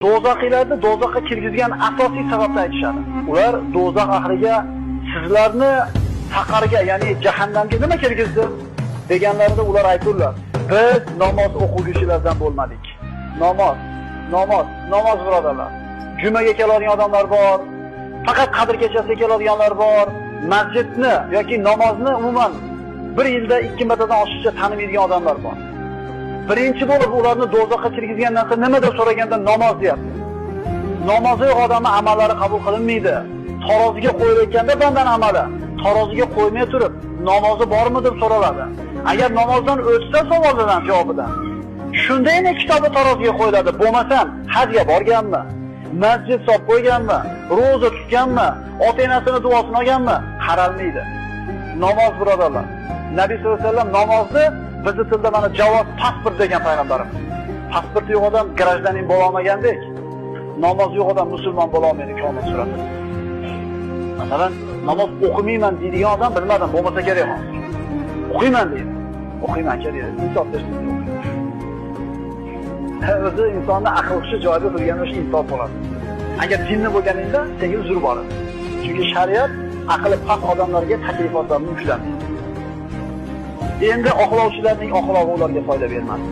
do'zaxiylarni do'zaxga kirgizgan asosiy sababni aytishadi. Ular do'zax ahliga sizlarni saqarga, ya'ni jahannamga nima kirgizdi deganlarida ular aytdilar. Biz namoz o'quvchilardan bo'lmadik. Namoz birodarlar. Jumaga keladigan odamlar bor, faqat qadr kechasiga keladiganlar bor. Masjidni yoki namozni umuman bir yilda 2 martadan oshiqcha tanimaydigan odamlar bor. Birinchi bo'lib ularni do'zaxga kirgizgan narsa nima deb so'raganda namoz deyapti. Namozi yo'q odamning amallari qabul qilinmaydi. Taroziga qo'yilayotganda bandan amali taroziga qo'ymay turib, namozi bormi deb so'raladi. Agar namozdan o'tsa savoldan javobidan, shunda eni kitobi taroziga qo'yiladi. Bo'lmasam, hajga borganmi? Masjid solib qo'yganmi? Ro'za tutganmi? Ota-onasining duosini olganmi? Qaralmaydi. Namoz birodarlar. Nabiy sollallohu alayhi vasallam namozni bizni tilda mana javoz pasport degan payg'ambarimiz. Pasport yo'q odam grajdanin bo'la olmagandek, namoz yo'q odam musulmon bo'la olmaydi komil surati. Masalan, namoz o'qimayman deydigan odam bilmadim, bo'lmasa kerak emas. O'qiyman deydi. O'qiyman kerak. Insof bersin. O'zi insonni aql hushi joyida turgani o'sha insof bo'ladi. Agar jinni bo'lganingda senga uzr bor. Chunki shariat aqli past odamlarga taklifotlarni yuklaydi. Endi oqlovchilarning oqlovi ularga foyda bermadi.